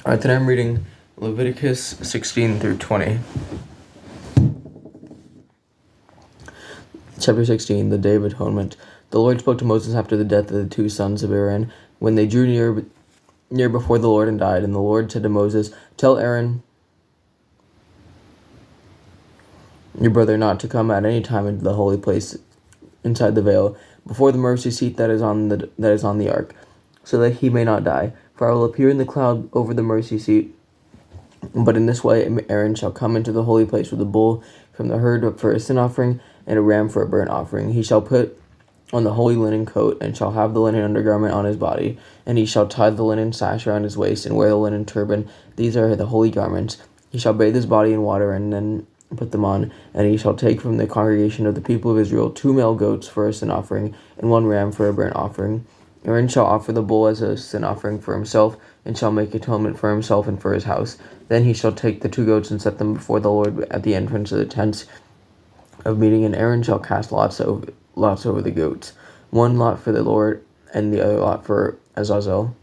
Alright, today I'm reading Leviticus 16 through 20. Chapter 16, the Day of Atonement. The Lord spoke to Moses after the death of the two sons of Aaron, when they drew near before the Lord and died. And the Lord said to Moses, "Tell Aaron, your brother, not to come at any time into the holy place inside the veil, before the mercy seat that is on the ark, so that he may not die. For I will appear in the cloud over the mercy seat. But in this way Aaron shall come into the holy place with a bull from the herd for a sin offering, and a ram for a burnt offering. He shall put on the holy linen coat, and shall have the linen undergarment on his body, and he shall tie the linen sash around his waist, and wear the linen turban. These are the holy garments. He shall bathe his body in water, and then put them on. And he shall take from the congregation of the people of Israel 2 male goats for a sin offering, and 1 ram for a burnt offering. Aaron shall offer the bull as a sin offering for himself, and shall make atonement for himself and for his house. Then he shall take the 2 goats and set them before the Lord at the entrance of the tents of meeting, and Aaron shall cast lots over the goats, 1 lot for the Lord, and the other lot for Azazel.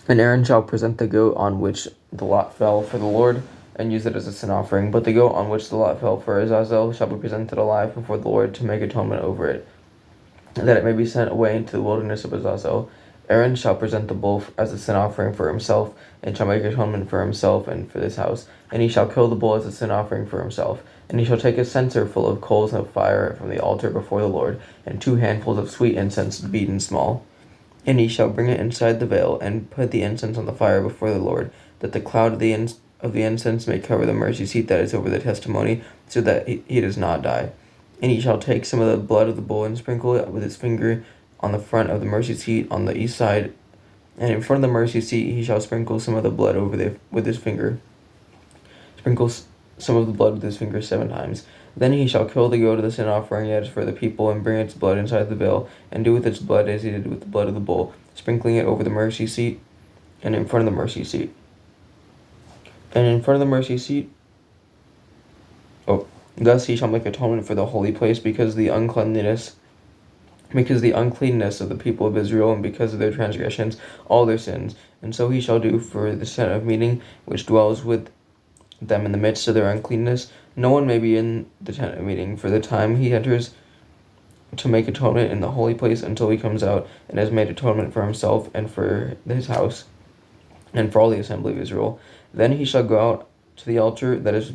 And Aaron shall present the goat on which the lot fell for the Lord, and use it as a sin offering. But the goat on which the lot fell for Azazel shall be presented alive before the Lord to make atonement over it, that it may be sent away into the wilderness of Azazel. Aaron shall present the bull as a sin offering for himself, and shall make atonement for himself and for this house. And he shall kill the bull as a sin offering for himself. And he shall take a censer full of coals of fire from the altar before the Lord, and 2 handfuls of sweet incense beaten small. And he shall bring it inside the veil, and put the incense on the fire before the Lord, that the cloud of the incense may cover the mercy seat that is over the testimony, so that he does not die. And he shall take some of the blood of the bull and sprinkle it with his finger on the front of the mercy seat on the east side, and in front of the mercy seat he shall sprinkle some of the blood with his finger. Sprinkles some of the blood with his finger 7 times. Then he shall kill the goat of the sin offering that is for the people, and bring its blood inside the veil, and do with its blood as he did with the blood of the bull, sprinkling it over the mercy seat and in front of the mercy seat. And in front of the mercy seat, thus he shall make atonement for the holy place, because the uncleanness of the people of Israel, and because of their transgressions, all their sins. And so he shall do for the tent of meeting, which dwells with them in the midst of their uncleanness. No one may be in the tent of meeting for the time he enters to make atonement in the holy place, until he comes out and has made atonement for himself and for his house and for all the assembly of Israel. Then he shall go out to the altar that is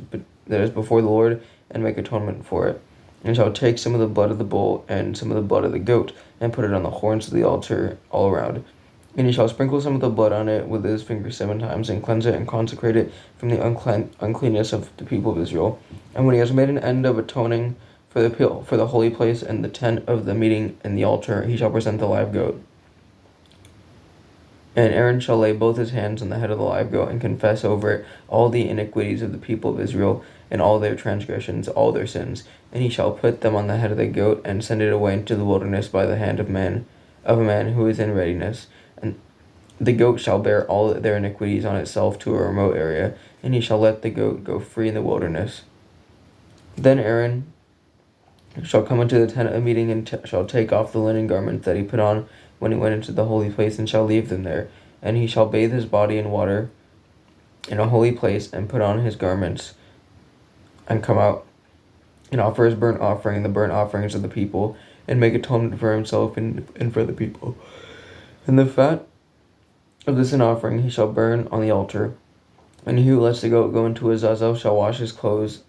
before the Lord, and make atonement for it, and shall take some of the blood of the bull and some of the blood of the goat, and put it on the horns of the altar all around. And he shall sprinkle some of the blood on it with his finger 7 times, and cleanse it and consecrate it from the uncleanness of the people of Israel. And when he has made an end of atoning for the holy place and the tent of the meeting and the altar, he shall present the live goat. And Aaron shall lay both his hands on the head of the live goat, and confess over it all the iniquities of the people of Israel, and all their transgressions, all their sins. And he shall put them on the head of the goat, and send it away into the wilderness by the hand of a man who is in readiness. And the goat shall bear all their iniquities on itself to a remote area, and he shall let the goat go free in the wilderness. Then Aaron shall come into the tent of meeting, and shall take off the linen garments that he put on when he went into the holy place, and shall leave them there. And he shall bathe his body in water in a holy place, and put on his garments, and come out and offer his burnt offering and the burnt offerings of the people, and make atonement for himself and for the people. And the fat of the sin offering he shall burn on the altar. And he who lets the goat go into Azazel shall wash his clothes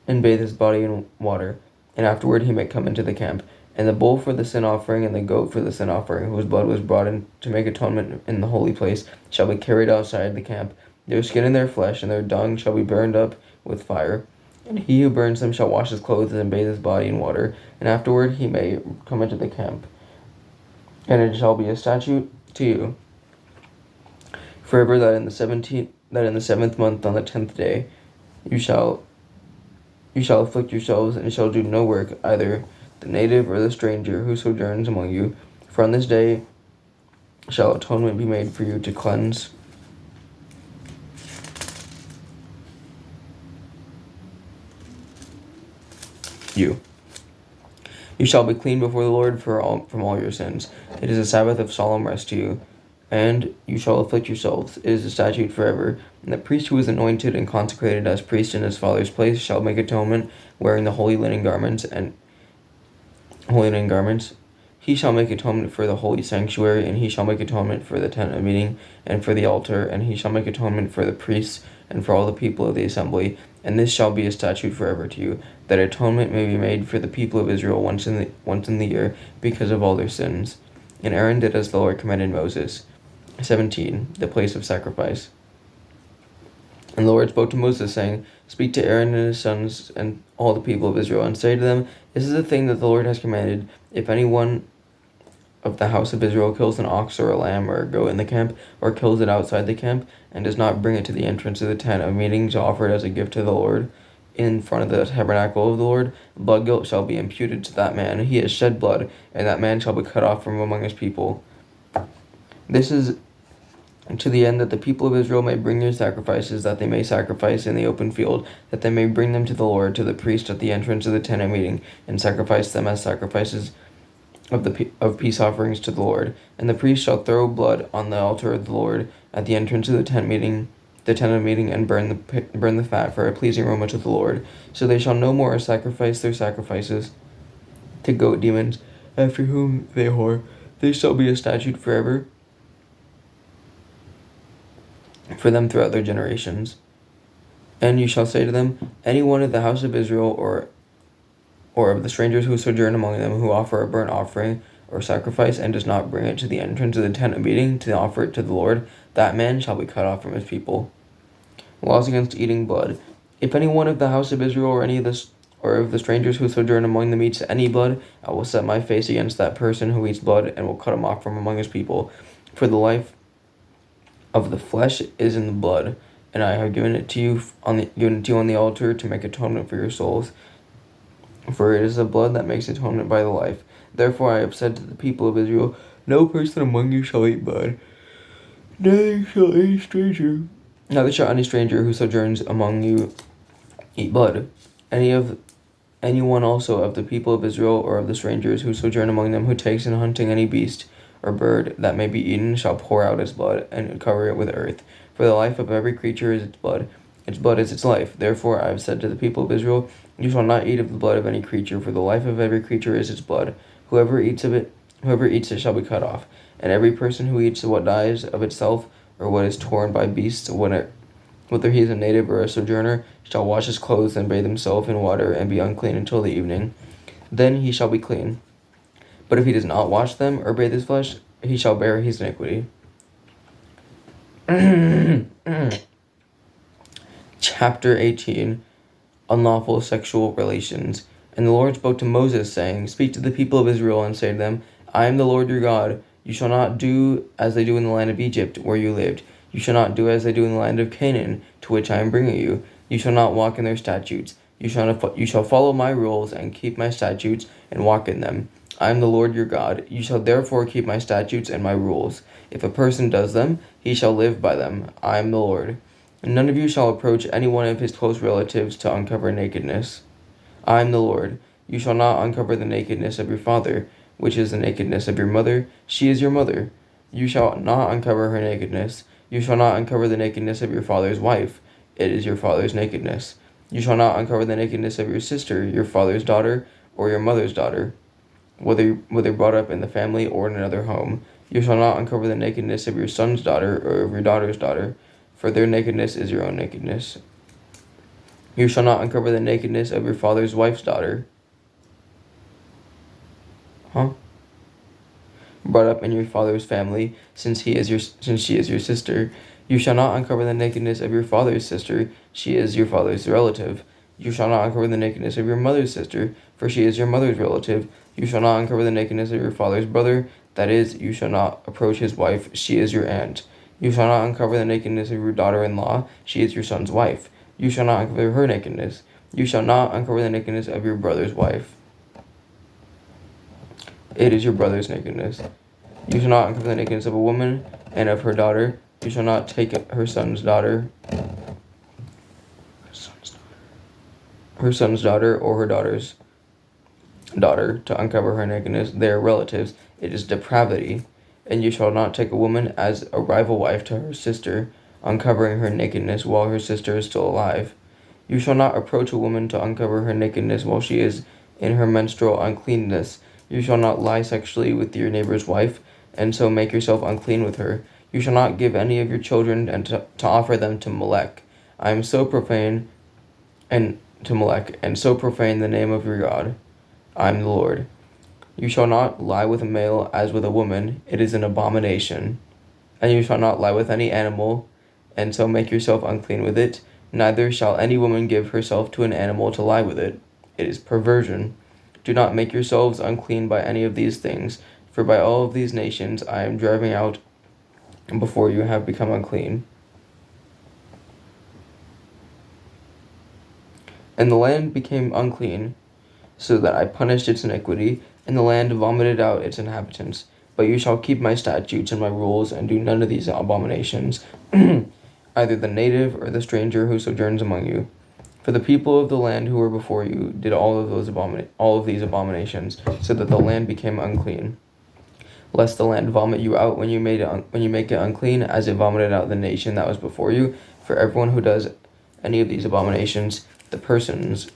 and bathe his body in water, and afterward he may come into the camp. And the bull for the sin offering and the goat for the sin offering, whose blood was brought in to make atonement in the holy place, shall be carried outside the camp. Their skin and their flesh and their dung shall be burned up with fire. And he who burns them shall wash his clothes and bathe his body in water, and afterward he may come into the camp. And it shall be a statute to you forever that in the 7th month on the 10th day you shall afflict yourselves, and shall do no work, either the native or the stranger who sojourns among you. For on this day shall atonement be made for you to cleanse you. You shall be clean before the Lord from all your sins. It is a Sabbath of solemn rest to you. and you shall afflict yourselves. It is a statute forever. And the priest who is anointed and consecrated as priest in his father's place shall make atonement, wearing the holy linen garments. He shall make atonement for the holy sanctuary, and he shall make atonement for the tent of meeting, and for the altar, and he shall make atonement for the priests, and for all the people of the assembly. And this shall be a statute forever to you, that atonement may be made for the people of Israel once in the year, because of all their sins. And Aaron did as the Lord commanded Moses. 17. The place of sacrifice. And the Lord spoke to Moses, saying, Speak to Aaron and his sons and all the people of Israel, and say to them, This is the thing that the Lord has commanded. If anyone of the house of Israel kills an ox or a lamb or a goat in the camp, or kills it outside the camp, and does not bring it to the entrance of the tent of meeting to offer it as a gift to the Lord, in front of the tabernacle of the Lord, blood guilt shall be imputed to that man. He has shed blood, and that man shall be cut off from among his people. This is to the end that the people of Israel may bring their sacrifices, that they may sacrifice in the open field, that they may bring them to the Lord, to the priest at the entrance of the tent of meeting, and sacrifice them as sacrifices of peace offerings to the Lord. And the priest shall throw blood on the altar of the Lord at the entrance of the tent of meeting, and burn the fat for a pleasing aroma to the Lord. So they shall no more sacrifice their sacrifices to goat demons, after whom they whore. This shall be a statute forever for them throughout their generations. And you shall say to them, Any one of the house of Israel or of the strangers who sojourn among them, who offer a burnt offering or sacrifice, and does not bring it to the entrance of the tent of meeting to offer it to the Lord, that man shall be cut off from his people. Laws against eating blood. If any one of the house of Israel or of the strangers who sojourn among them eats any blood, I will set my face against that person who eats blood, and will cut him off from among his people. For the life of the flesh is in the blood, and I have given it to you on the altar to make atonement for your souls. For it is the blood that makes atonement by the life. Therefore I have said to the people of Israel, No person among you shall eat blood, neither shall any stranger who sojourns among you eat blood. Anyone also of the people of Israel or of the strangers who sojourn among them, who takes in hunting any beast or bird that may be eaten, shall pour out its blood, and cover it with earth. For the life of every creature is its blood is its life. Therefore I have said to the people of Israel, You shall not eat of the blood of any creature, for the life of every creature is its blood. Whoever eats it shall be cut off. And every person who eats what dies of itself, or what is torn by beasts, whether he is a native or a sojourner, shall wash his clothes and bathe himself in water, and be unclean until the evening. Then he shall be clean. But if he does not wash them or bathe his flesh, he shall bear his iniquity. Chapter 18. Unlawful sexual relations. And the Lord spoke to Moses, saying, Speak to the people of Israel, and say to them, I am the Lord your God. You shall not do as they do in the land of Egypt, where you lived. You shall not do as they do in the land of Canaan, to which I am bringing you. You shall not walk in their statutes. You shall follow my rules, and keep my statutes, and walk in them. I am the Lord your God. You shall therefore keep my statutes and my rules. If a person does them, he shall live by them. I am the Lord. And none of you shall approach any one of his close relatives to uncover nakedness. I am the Lord. You shall not uncover the nakedness of your father, which is the nakedness of your mother. She is your mother. You shall not uncover her nakedness. You shall not uncover the nakedness of your father's wife. It is your father's nakedness. You shall not uncover the nakedness of your sister, your father's daughter, or your mother's daughter, whether brought up in the family or in another home. You shall not uncover the nakedness of your son's daughter or of your daughter's daughter, for their nakedness is your own nakedness. You shall not uncover the nakedness of your father's wife's daughter. Brought up in your father's family, since she is your sister. You shall not uncover the nakedness of your father's sister, she is your father's relative. You shall not uncover the nakedness of your mother's sister, for she is your mother's relative. You shall not uncover the nakedness of your father's brother, that is, you shall not approach his wife, she is your aunt. You shall not uncover the nakedness of your daughter-in-law, she is your son's wife. You shall not uncover her nakedness. You shall not uncover the nakedness of your brother's wife. It is your brother's nakedness. You shall not uncover the nakedness of a woman and of her daughter. You shall not take her son's daughter, or her daughter's daughter to uncover her nakedness. They are relatives. It is depravity. And you shall not take a woman as a rival wife to her sister, uncovering her nakedness while her sister is still alive. You shall not approach a woman to uncover her nakedness while she is in her menstrual uncleanness. You shall not lie sexually with your neighbor's wife, and so make yourself unclean with her. You shall not give any of your children and to offer them to Molech. I am so profane, and to Molech, and so profane the name of your God. I am the Lord. You shall not lie with a male as with a woman, it is an abomination. And you shall not lie with any animal, and so make yourself unclean with it. Neither shall any woman give herself to an animal to lie with it. It is perversion. Do not make yourselves unclean by any of these things, for by all of these nations I am driving out before you have become unclean. And the land became unclean, so that I punished its iniquity, and the land vomited out its inhabitants. But you shall keep my statutes and my rules, and do none of these abominations, either the native or the stranger who sojourns among you. For the people of the land who were before you did all of these abominations, so that the land became unclean. Lest the land vomit you out when you make it unclean, as it vomited out the nation that was before you. For everyone who does any of these abominations, the persons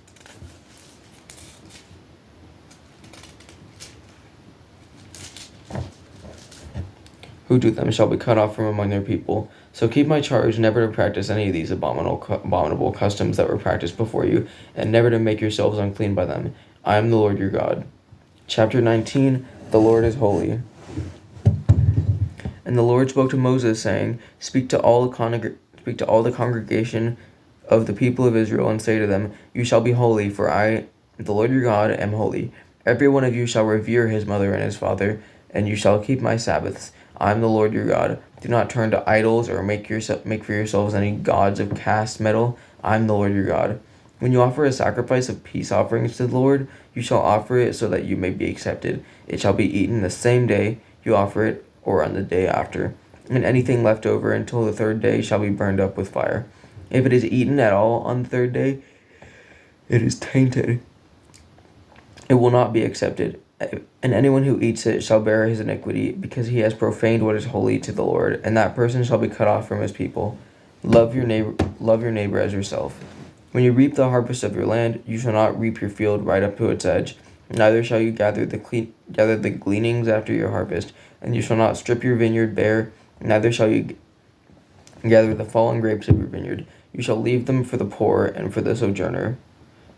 who do them shall be cut off from among their people. So keep my charge never to practice any of these abominable customs that were practiced before you, and never to make yourselves unclean by them. I am the Lord your God. Chapter 19. The Lord is holy. And the Lord spoke to Moses, saying, Speak to all the congregation of the people of Israel, and say to them, You shall be holy, for I, the Lord your God, am holy. Every one of you shall revere his mother and his father, and you shall keep my Sabbaths. I am the Lord your God. Do not turn to idols or make for yourselves any gods of cast metal. I am the Lord your God. When you offer a sacrifice of peace offerings to the Lord, you shall offer it so that you may be accepted. It shall be eaten the same day you offer it, or on the day after. And anything left over until the third day shall be burned up with fire. If it is eaten at all on the third day, it is tainted. It will not be accepted. And anyone who eats it shall bear his iniquity, because he has profaned what is holy to the Lord, and that person shall be cut off from his people. Love your neighbor as yourself. When you reap the harvest of your land, you shall not reap your field right up to its edge. Neither shall you gather the gleanings after your harvest, and you shall not strip your vineyard bare. Neither shall you gather the fallen grapes of your vineyard. You shall leave them for the poor and for the sojourner.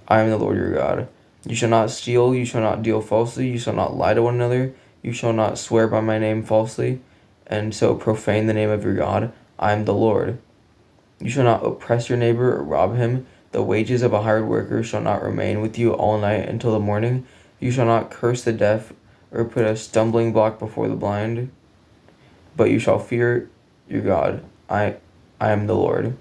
I am the Lord your God. You shall not steal, you shall not deal falsely, you shall not lie to one another, you shall not swear by my name falsely, and so profane the name of your God. I am the Lord. You shall not oppress your neighbor or rob him. The wages of a hired worker shall not remain with you all night until the morning. You shall not curse the deaf or put a stumbling block before the blind, but you shall fear your God. I am the Lord.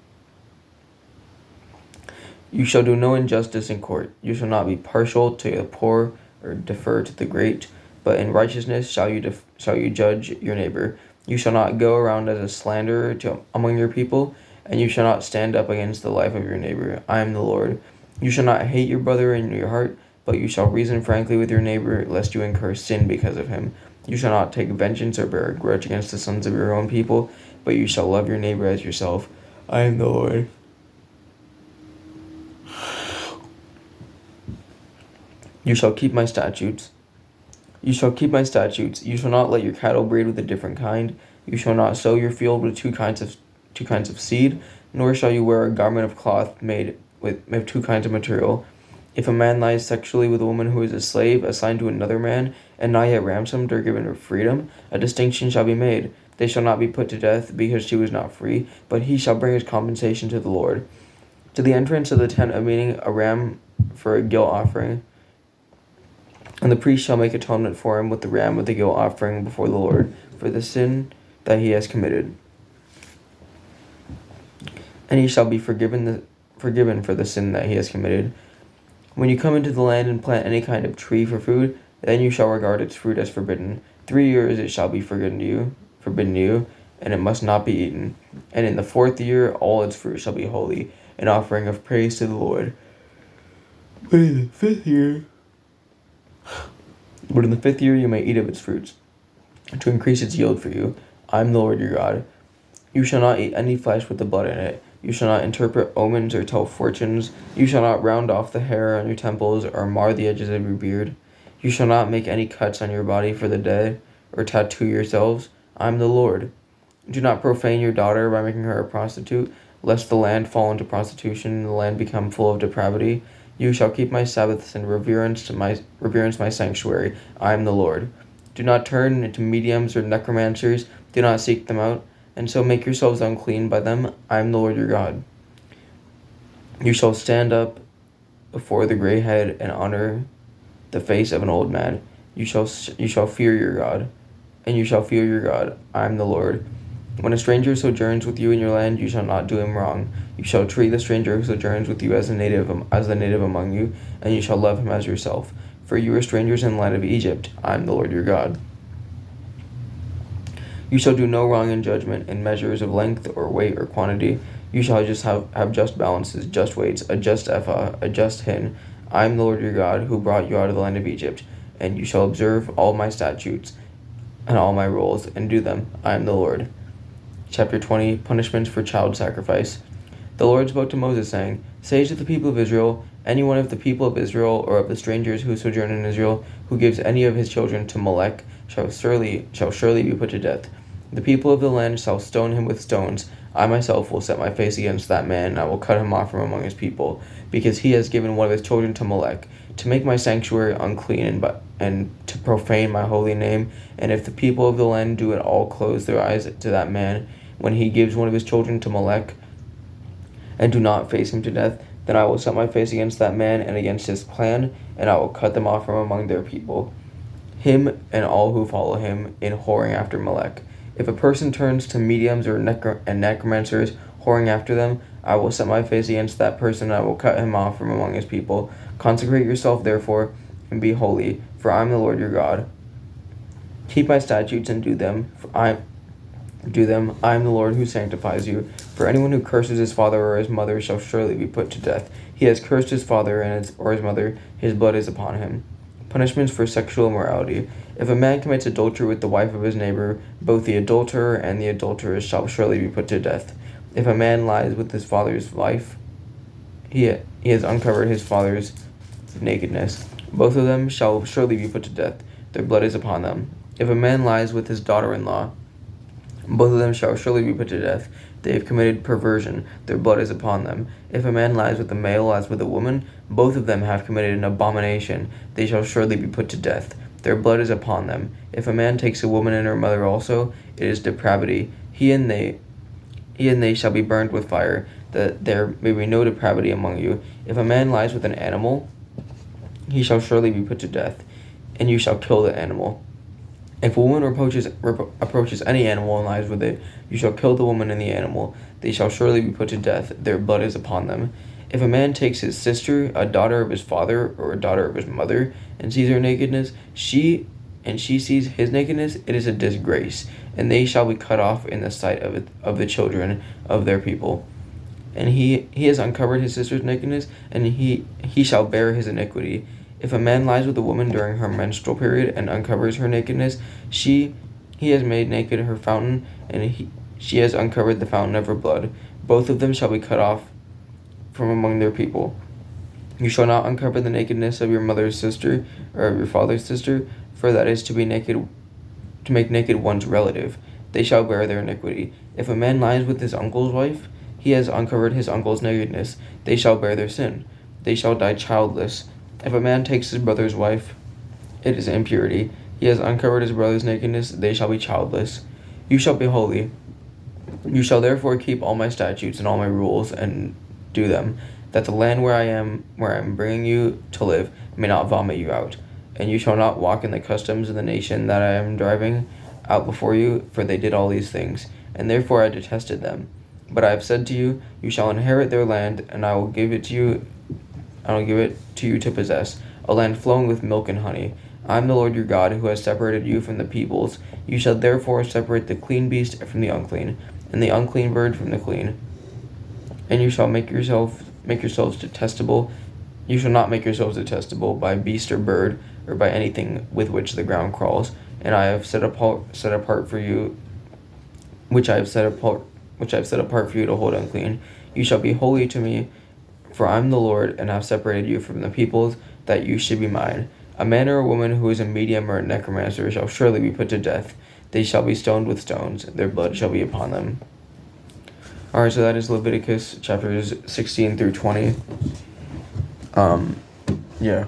You shall do no injustice in court. You shall not be partial to the poor or defer to the great, but in righteousness shall you judge your neighbor. You shall not go around as a slanderer among your people, and you shall not stand up against the life of your neighbor. I am the Lord. You shall not hate your brother in your heart, but you shall reason frankly with your neighbor, lest you incur sin because of him. You shall not take vengeance or bear a grudge against the sons of your own people, but you shall love your neighbor as yourself. I am the Lord. You shall keep my statutes. You shall keep my statutes. You shall not let your cattle breed with a different kind. You shall not sow your field with two kinds of seed, nor shall you wear a garment of cloth made with two kinds of material. If a man lies sexually with a woman who is a slave assigned to another man, and not yet ransomed or given her freedom, a distinction shall be made. They shall not be put to death because she was not free, but he shall bring his compensation to the Lord. To the entrance of the tent of meeting, a ram for a guilt offering. And the priest shall make atonement for him with the ram of the guilt offering before the Lord, for the sin that he has committed. And he shall be forgiven for the sin that he has committed. When you come into the land and plant any kind of tree for food, then you shall regard its fruit as forbidden. 3 years it shall be forbidden to you, and it must not be eaten. And in the 4th year all its fruit shall be holy, an offering of praise to the Lord. But in the 5th year you may eat of its fruits. to increase its yield for you. I am the Lord your God. You shall not eat any flesh with the blood in it. You shall not interpret omens or tell fortunes. You shall not round off the hair on your temples or mar the edges of your beard. You shall not make any cuts on your body for the dead or tattoo yourselves. I am the Lord. Do not profane your daughter by making her a prostitute, lest the land fall into prostitution and the land become full of depravity. You shall keep my Sabbaths and reverence my sanctuary. I am the Lord. Do not turn into mediums or necromancers. Do not seek them out, and so make yourselves unclean by them. I am the Lord your God. You shall stand up before the gray head and honor the face of an old man. You shall fear your God, and you shall fear your God. I am the Lord. When a stranger sojourns with you in your land, you shall not do him wrong. You shall treat the stranger who sojourns with you as the native among you, and you shall love him as yourself. For you are strangers in the land of Egypt. I am the Lord your God. You shall do no wrong in judgment, in measures of length or weight or quantity. You shall just have just balances, just weights, a just ephah, a just hin. I am the Lord your God, who brought you out of the land of Egypt. And you shall observe all my statutes and all my rules, and do them. I am the Lord. Chapter 20, Punishments for Child Sacrifice. The Lord spoke to Moses, saying, Say to the people of Israel, any one of the people of Israel or of the strangers who sojourn in Israel, who gives any of his children to Molech, shall surely be put to death. The people of the land shall stone him with stones. I myself will set my face against that man, and I will cut him off from among his people, because he has given one of his children to Molech, to make my sanctuary unclean and to profane my holy name. And if the people of the land do at all close their eyes to that man, when he gives one of his children to Molech, and do not face him to death, then I will set my face against that man and against his clan, and I will cut them off from among their people, him and all who follow him in whoring after Molech. If a person turns to mediums or necromancers, whoring after them, I will set my face against that person, and I will cut him off from among his people. Consecrate yourself, therefore, and be holy, for I am the Lord your God. Keep my statutes and do them, I am the Lord who sanctifies you. For anyone who curses his father or his mother shall surely be put to death. He has cursed his father or his mother, his blood is upon him. Punishments for sexual immorality. If a man commits adultery with the wife of his neighbor, both the adulterer and the adulteress shall surely be put to death. If a man lies with his father's wife, he has uncovered his father's nakedness. Both of them shall surely be put to death. Their blood is upon them. If a man lies with his daughter-in-law, both of them shall surely be put to death. They have committed perversion. Their blood is upon them. If a man lies with a male as with a woman, both of them have committed an abomination. They shall surely be put to death. Their blood is upon them. If a man takes a woman and her mother also, it is depravity. He and they shall be burned with fire, that there may be no depravity among you. If a man lies with an animal, he shall surely be put to death, and you shall kill the animal. If a woman approaches any animal and lies with it, you shall kill the woman and the animal. They shall surely be put to death. Their blood is upon them. If a man takes his sister, a daughter of his father, or a daughter of his mother, and sees her nakedness, she sees his nakedness, it is a disgrace, and they shall be cut off in the sight of the children of their people. And he has uncovered his sister's nakedness, and he shall bear his iniquity. If a man lies with a woman during her menstrual period and uncovers her nakedness, he has made naked her fountain, and she has uncovered the fountain of her blood. Both of them shall be cut off from among their people. You shall not uncover the nakedness of your mother's sister or of your father's sister, for that is to make naked one's relative. They shall bear their iniquity. If a man lies with his uncle's wife, he has uncovered his uncle's nakedness. They shall bear their sin. They shall die childless. If a man takes his brother's wife, it is impurity. He has uncovered his brother's nakedness. They shall be childless. You shall be holy. You shall therefore keep all my statutes and all my rules and do them, that the land where I am bringing you to live may not vomit you out. And you shall not walk in the customs of the nation that I am driving out before you, for they did all these things, and therefore I detested them. But I have said to you, you shall inherit their land, and I will give it to you to possess, a land flowing with milk and honey. I am the Lord your God, who has separated you from the peoples. You shall therefore separate the clean beast from the unclean, and the unclean bird from the clean. And you shall make yourselves detestable. You shall not make yourselves detestable by beast or bird, or by anything with which the ground crawls. and I have set apart for you, which I have set apart for you to hold unclean. You shall be holy to me, for I am the Lord, and have separated you from the peoples, that you should be mine. A man or a woman who is a medium or a necromancer shall surely be put to death. They shall be stoned with stones. Their blood shall be upon them. Alright, so that is Leviticus chapters 16 through 20. Yeah.